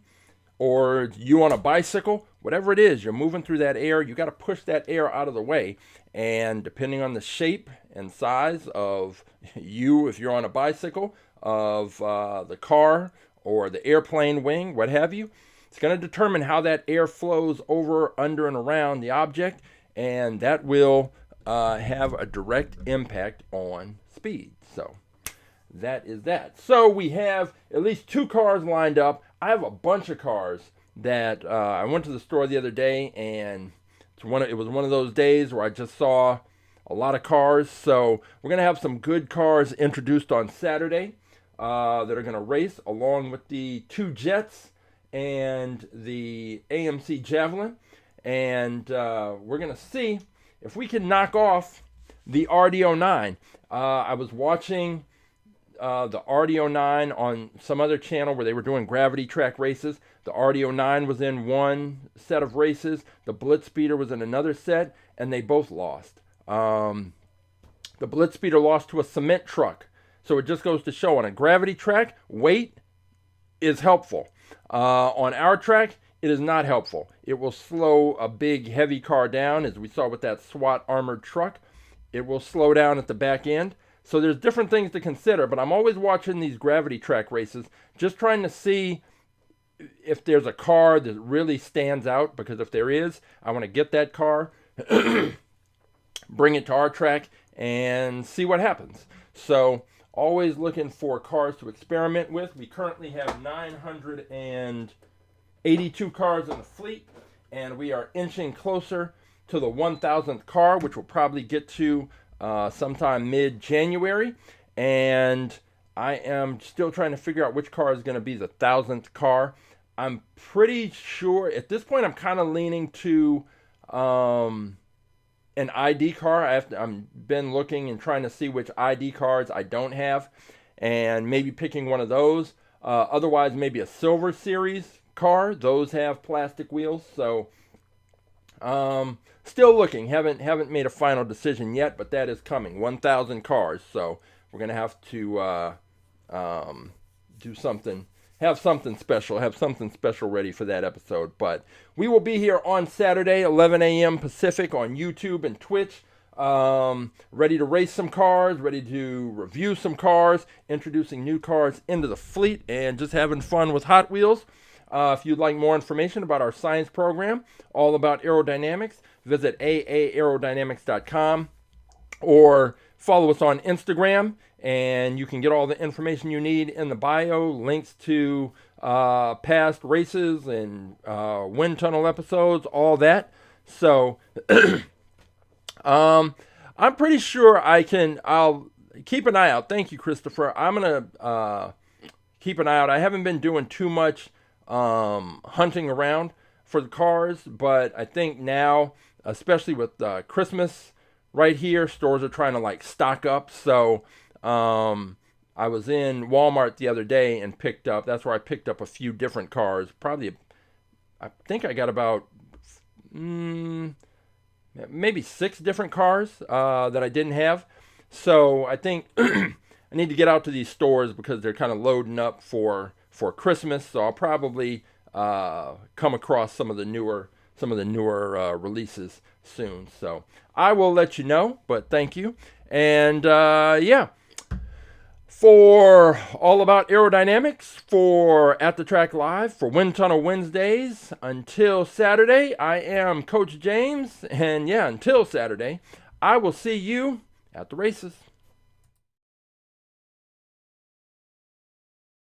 or you on a bicycle, whatever it is, you're moving through that air. You got to push that air out of the way. And depending on the shape and size of you, if you're on a bicycle, of the car or the airplane wing, what have you, it's going to determine how that air flows over, under, and around the object, and that will have a direct impact on speed. So that is that. So we have at least two cars lined up. I have a bunch of cars that I went to the store the other day, and it was one of those days where I just saw a lot of cars. So we're going to have some good cars introduced on Saturday that are going to race along with the two Jets and the AMC Javelin. And we're going to see if we can knock off the RD09. I was watching the RD09 on some other channel where they were doing gravity track races. The RD09 was in one set of races. The Blitzspeeder was in another set, and they both lost. The Blitzspeeder lost to a cement truck. So it just goes to show, on a gravity track, weight is helpful. On our track, it is not helpful. It will slow a big, heavy car down, as we saw with that SWAT armored truck. It will slow down at the back end. So there's different things to consider, but I'm always watching these gravity track races, just trying to see if there's a car that really stands out, because if there is, I want to get that car, bring it to our track, and see what happens. So always looking for cars to experiment with. We currently have 982 cars in the fleet, and we are inching closer to the 1,000th car, which we'll probably get to sometime mid-January. And I am still trying to figure out which car is going to be the 1,000th car. I'm pretty sure at this point I'm kind of leaning to an ID car. I'm been looking and trying to see which ID cars I don't have, and maybe picking one of those. Otherwise, maybe a Silver Series car. Those have plastic wheels. So still looking. Haven't made a final decision yet, but that is coming. 1,000 cars. So we're gonna have to do something. Have something special ready for that episode. But we will be here on Saturday, 11 a.m. Pacific on YouTube and Twitch, ready to race some cars, ready to review some cars, introducing new cars into the fleet, and just having fun with Hot Wheels. If you'd like more information about our science program, all about aerodynamics, visit aerodynamics.com or follow us on Instagram, and you can get all the information you need in the bio, links to past races and wind tunnel episodes, all that. So I'm pretty sure I'll keep an eye out. Thank you, Christopher. I'm going to keep an eye out. I haven't been doing too much hunting around for the cars, but I think now, especially with Christmas right here, stores are trying to like stock up. So I was in Walmart the other day and that's where I picked up a few different cars. I think I got about maybe 6 different cars that I didn't have. So I think I need to get out to these stores because they're kind of loading up for Christmas. So I'll probably come across some of the newer releases soon. So I will let you know, but thank you. And yeah, for All About Aerodynamics, for At The Track Live, for Wind Tunnel Wednesdays, until Saturday, I am Coach James. And yeah, until Saturday, I will see you at the races.